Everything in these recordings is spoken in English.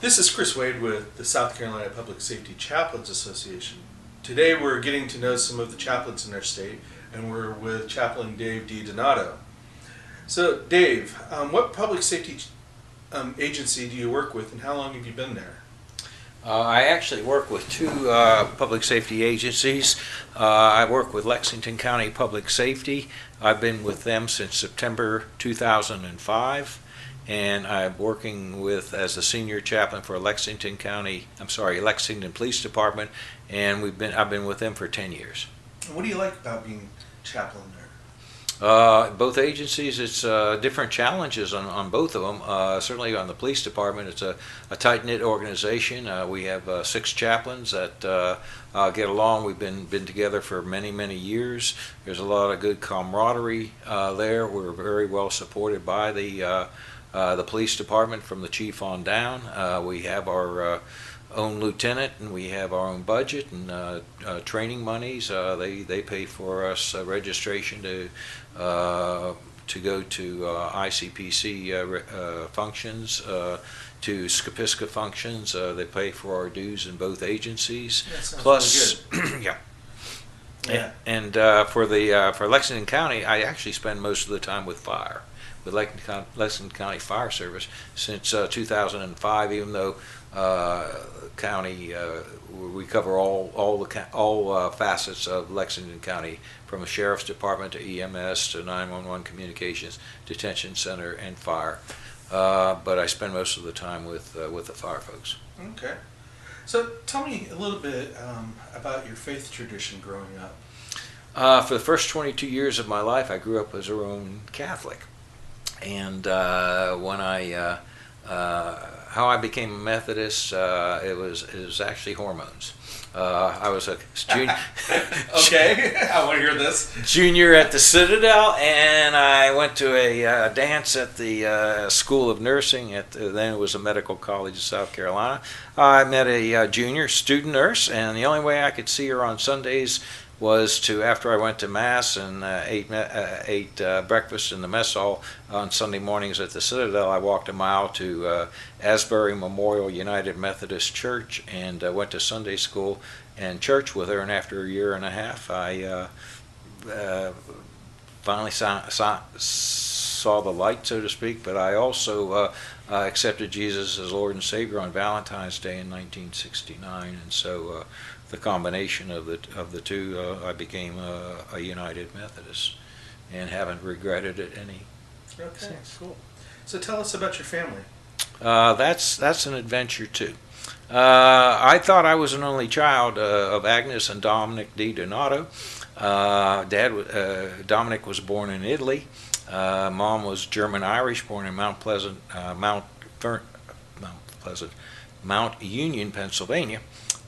This is Chris Wade with the South Carolina Public Safety Chaplains Association. Today we're getting to know some of the chaplains in our state, and we're with Chaplain Dave D. Donato. So Dave, what public safety agency do you work with, and how long have you been there? I actually work with two public safety agencies. I work with Lexington County Public Safety. I've been with them since September 2005, and I'm working as a senior chaplain for Lexington Police Department, and I've been with them for 10 years. And what do you like about being chaplain there? Both agencies, it's different challenges on both of them. Certainly on the police department, it's a tight-knit organization. We have 6 chaplains that get along. We've been together for many, many years. There's a lot of good camaraderie there. We're very well supported by the police department from the chief on down. We have our own lieutenant, and we have our own budget and training monies. They pay for us registration to go to ICPC functions, to SCPSCA functions. They pay for our dues in both agencies. Plus, really good. Yeah. And for Lexington County, I actually spend most of the time with fire, with Lexington County Fire Service since 2005. Even though county, we cover all facets of Lexington County, from a sheriff's department to EMS to 911 communications, detention center, and fire. But I spend most of the time with the fire folks. Okay. So tell me a little bit about your faith tradition growing up. For the first 22 years of my life, I grew up as a Roman Catholic. And when how I became a Methodist, it was actually hormones. I was a junior. Okay, I want to hear this. Junior at the Citadel, and I went to a dance at the School of Nursing. Then it was a medical college of South Carolina. I met a junior student nurse, and the only way I could see her on Sundays was after I went to Mass and ate breakfast in the mess hall on Sunday mornings at the Citadel. I walked a mile to Asbury Memorial United Methodist Church and went to Sunday school and church with her. And after a year and a half, I finally saw the light, so to speak. But I also accepted Jesus as Lord and Savior on Valentine's Day in 1969, and so the combination of the two, I became a United Methodist, and haven't regretted it any. Okay, cool. So tell us about your family. That's an adventure too. I thought I was an only child of Agnes and Dominic D. Donato. Dominic was born in Italy. Mom was German-Irish, born in Mount Union, Pennsylvania.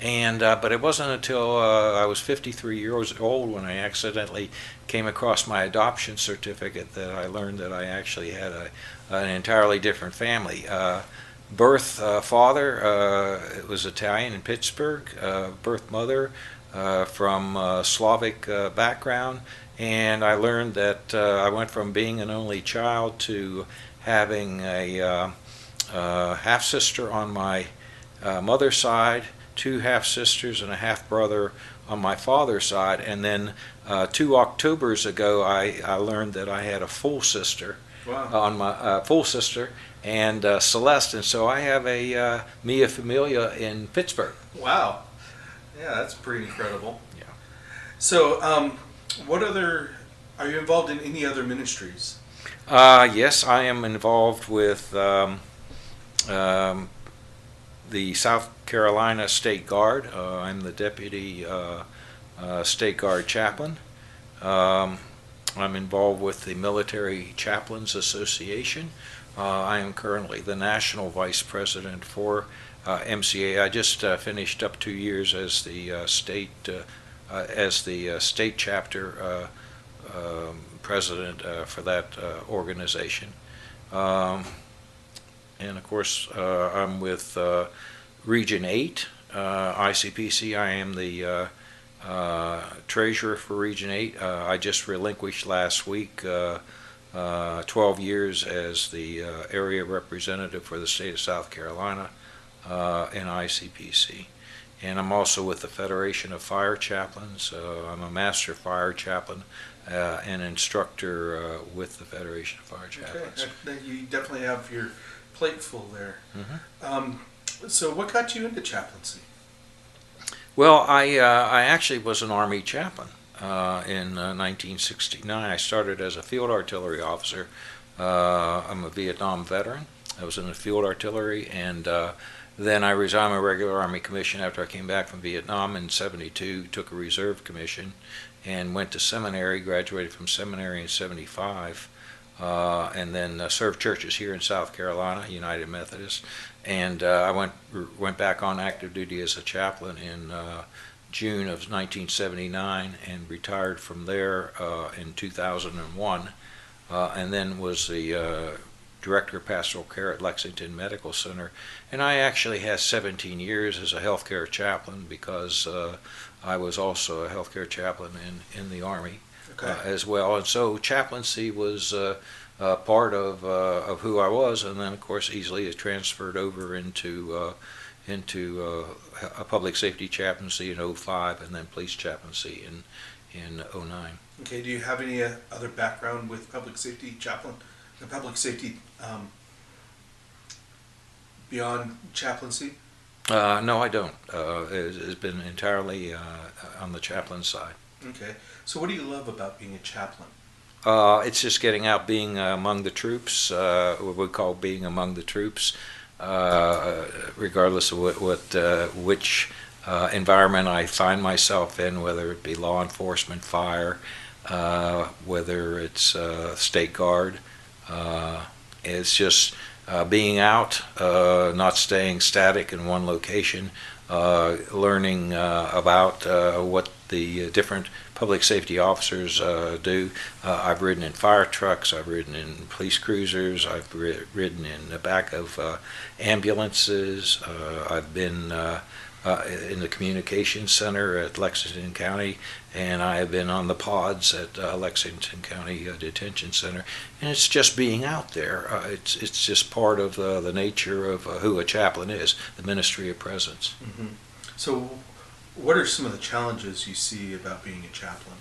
But it wasn't until I was 53 years old when I accidentally came across my adoption certificate that I learned that I actually had an entirely different family. Birth father was Italian in Pittsburgh. Birth mother from Slavic background. And I learned that I went from being an only child to having a half-sister on my mother's side, 2 half-sisters and a half-brother on my father's side, and then 2 Octobers ago I learned that I had a full sister. Wow. On my full sister and Celeste, and so I have a Mia Familia in Pittsburgh. Wow. Yeah, that's pretty incredible. Yeah. So, are you involved in any other ministries? Yes, I am involved with the South Carolina State Guard. I'm the deputy State Guard chaplain. I'm involved with the Military Chaplains Association. I am currently the national vice president for MCA. I just finished up 2 years as the state chapter president for that organization. And of course, I'm with Region 8, ICPC. I am the treasurer for Region 8. I just relinquished last week 12 years as the area representative for the state of South Carolina. in ICPC. And I'm also with the Federation of Fire Chaplains. I'm a Master Fire Chaplain and instructor with the Federation of Fire Chaplains. Okay, you definitely have your plate full there. Mm-hmm. So what got you into chaplaincy? Well, I actually was an Army chaplain in 1969. I started as a field artillery officer. I'm a Vietnam veteran. I was in the field artillery, and then I resigned my regular Army commission after I came back from Vietnam in '72, took a reserve commission, and went to seminary, graduated from seminary in '75, and then served churches here in South Carolina, United Methodist. And I went back on active duty as a chaplain in June of 1979 and retired from there in 2001, and then was the Director of Pastoral Care at Lexington Medical Center. And I actually had 17 years as a healthcare chaplain because I was also a healthcare chaplain in the Army as well. And so chaplaincy was part of who I was, and then of course easily it transferred over into a public safety chaplaincy in '05, and then police chaplaincy in '09. Okay, do you have any other background with public safety chaplain, the public safety beyond chaplaincy? No, I don't. It's been entirely on the chaplain side. Okay, so what do you love about being a chaplain? It's just getting out, being among the troops, what we call being among the troops, regardless of which environment I find myself in, whether it be law enforcement, fire, whether it's state guard. It's just being out, not staying static in one location, learning about what the different public safety officers do. I've ridden in fire trucks, I've ridden in police cruisers, I've ridden in the back of ambulances, I've been in the communications center at Lexington County, and I have been on the pods at Lexington County Detention Center. And it's just being out there. It's just part of the nature of who a chaplain is, the ministry of presence. Mm-hmm. So what are some of the challenges you see about being a chaplain?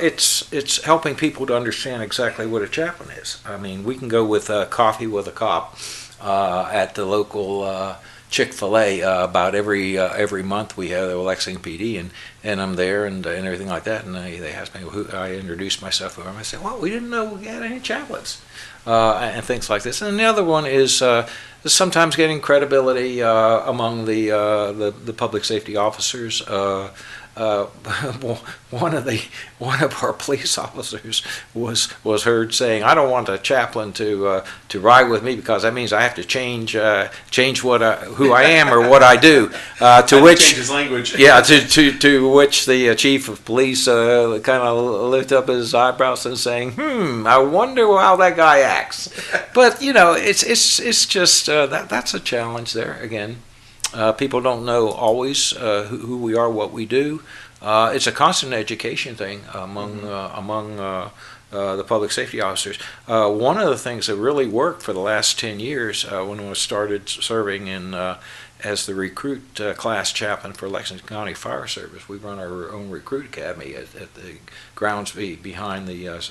It's helping people to understand exactly what a chaplain is. I mean, we can go with coffee with a cop at the local Chick-fil-A about every month. We have the Lexington PD, and I'm there and everything like that. And they ask me who I introduce myself to. And I say, well, we didn't know we had any chaplains and things like this. And the other one is sometimes getting credibility among the public safety officers. One of our police officers was heard saying, "I don't want a chaplain to ride with me because that means I have to change who I am or what I do." To which change his language. Yeah, to which the chief of police kind of lifted up his eyebrows and saying, "I wonder how that guy acts." But it's just that's a challenge there again. People don't know always who we are, what we do. It's a constant education thing among the public safety officers. One of the things that really worked for the last 10 years when I started serving as the recruit class chaplain for Lexington County Fire Service, we run our own recruit academy at the grounds behind the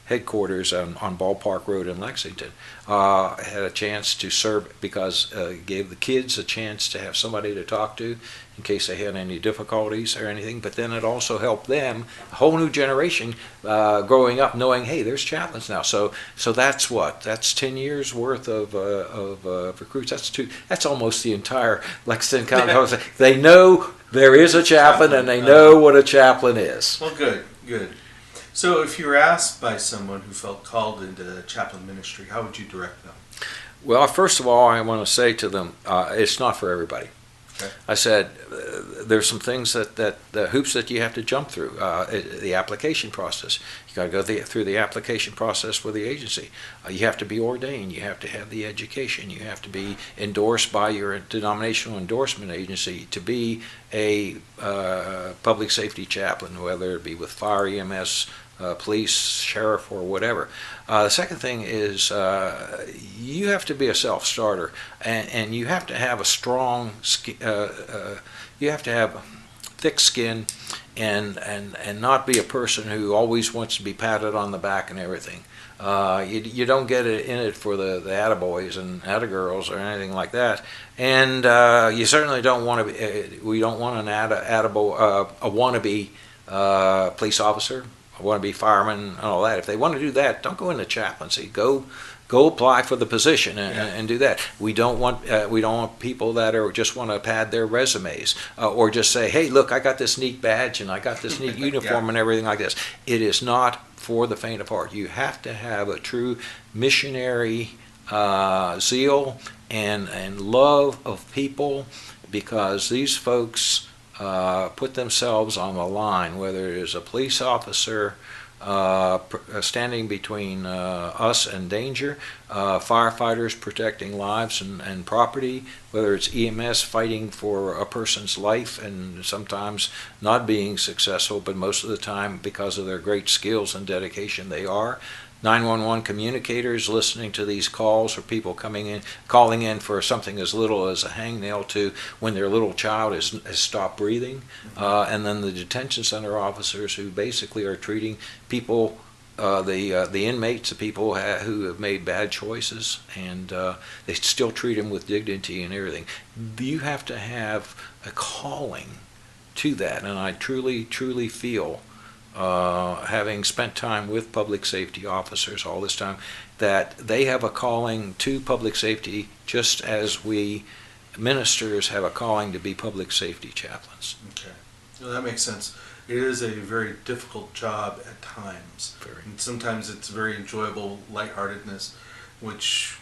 headquarters on Ballpark Road in Lexington. I had a chance to serve because it gave the kids a chance to have somebody to talk to in case they had any difficulties or anything, but then it also helped them, a whole new generation growing up knowing, hey, there's chaplains now. So that's 10 years worth of recruits. That's almost the entire Lexington County. They know there is a chaplain and they know what a chaplain is. Well, good. So if you were asked by someone who felt called into chaplain ministry, how would you direct them? Well, first of all, I want to say to them, it's not for everybody. Okay. I said, there's some things the hoops that you have to jump through. The application process. You got to go through the application process with the agency. You have to be ordained. You have to have the education. You have to be endorsed by your denominational endorsement agency to be a public safety chaplain, whether it be with fire, EMS, police, sheriff, or whatever. The second thing is you have to be a self-starter, and you have to have a strong you have to have thick skin, and not be a person who always wants to be patted on the back and everything. You don't get in it for the attaboys and attagirls or anything like that, and you certainly don't want to be. We don't want an a wannabe police officer, a wannabe fireman, and all that. If they want to do that, don't go into chaplaincy. Go apply for the position and do that. We don't want people that are just want to pad their resumes or just say, hey, look, I got this neat badge and I got this neat uniform and everything like this. It is not for the faint of heart. You have to have a true missionary zeal and love of people, because these folks put themselves on the line, whether it is a police officer standing between us and danger, firefighters protecting lives and property, whether it's EMS fighting for a person's life and sometimes not being successful, but most of the time because of their great skills and dedication they are. 911 communicators listening to these calls, or people calling in for something as little as a hangnail to when their little child has stopped breathing, and then the detention center officers who basically are treating people, the inmates, the people who have made bad choices, and they still treat them with dignity and everything. You have to have a calling to that, and I truly feel, having spent time with public safety officers all this time, that they have a calling to public safety just as we ministers have a calling to be public safety chaplains. Okay. Well, that makes sense. It is a very difficult job at times. And sometimes it's very enjoyable lightheartedness, which,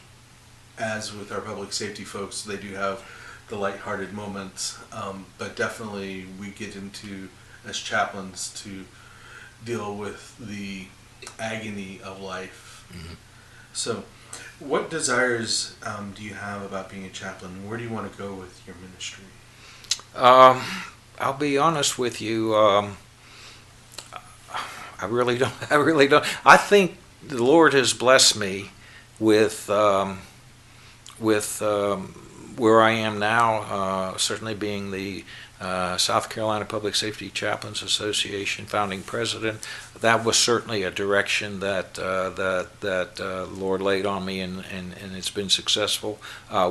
as with our public safety folks, they do have the lighthearted moments, but definitely we get into, as chaplains, to deal with the agony of life. Mm-hmm. So what desires do you have about being a chaplain? Where do you want to go with your ministry? I'll be honest with you. I really don't. I think the Lord has blessed me with where I am now, certainly being the South Carolina Public Safety Chaplains Association founding president. That was certainly a direction that the Lord laid on me, and it's been successful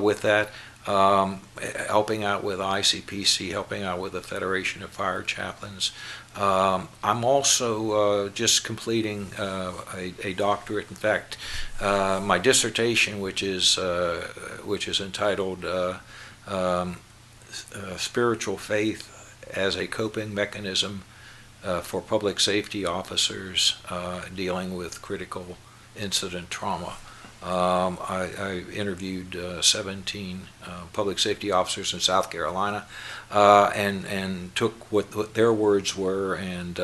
with that. Helping out with ICPC, helping out with the Federation of Fire Chaplains. I'm also just completing a doctorate. In fact, my dissertation, which is entitled Spiritual Faith as a Coping Mechanism for Public Safety Officers Dealing with Critical Incident Trauma. I interviewed 17 public safety officers in South Carolina, and took what their words were and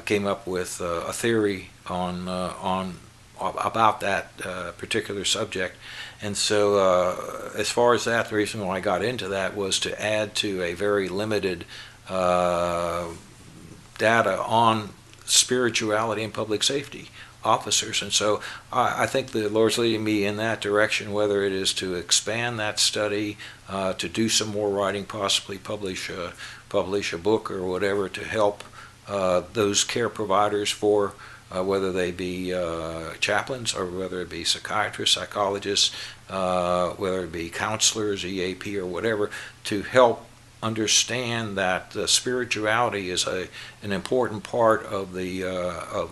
came up with a theory on about that particular subject. And so as far as that, the reason why I got into that was to add to a very limited data on spirituality and public safety officers. And so I think the Lord's leading me in that direction, whether it is to expand that study, to do some more writing, possibly publish a book or whatever to help those care providers for whether they be chaplains or whether it be psychiatrists, psychologists, whether it be counselors, EAP or whatever, to help understand that spirituality is an important part of the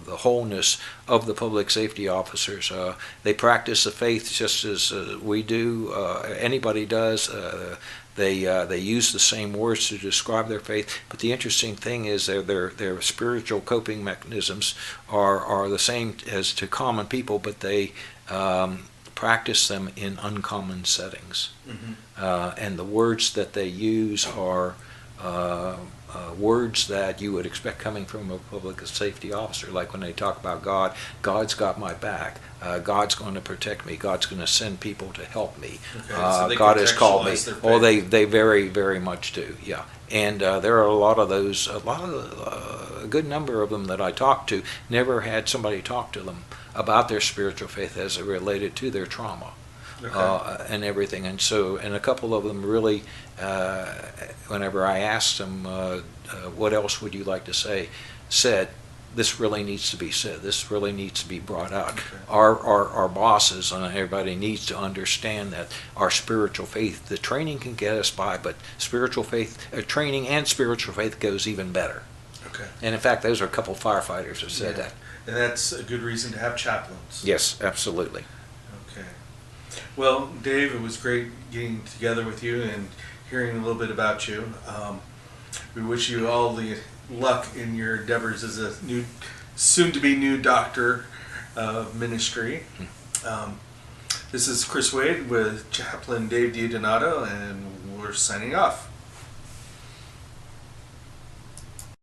wholeness of the public safety officers. They practice the faith just as we do. Anybody does. They use the same words to describe their faith, but the interesting thing is their spiritual coping mechanisms are the same as to common people, but they practice them in uncommon settings. Mm-hmm. And the words that they use are words that you would expect coming from a public safety officer, like when they talk about God. God's got my back. God's going to protect me. God's going to send people to help me. Okay, so they God has called me. contextualize their Oh, faith. they very, very much do. Yeah. And there are a lot of those, a good number of them that I talked to never had somebody talk to them about their spiritual faith as it related to their trauma. Okay. And everything. And so, and a couple of them really, whenever I asked them, what else would you like to say, said, this really needs to be said. This really needs to be brought out. Okay. Our bosses and everybody needs to understand that our spiritual faith, the training can get us by, but spiritual faith, training and spiritual faith goes even better. Okay. And in fact, those are a couple of firefighters that said Yeah. that. And that's a good reason to have chaplains. Yes, absolutely. Okay. Well, Dave, it was great getting together with you and hearing a little bit about you. We wish you all the luck in your endeavors as a new, soon-to-be new doctor of ministry. This is Chris Wade with Chaplain Dave DiDonato, and we're signing off.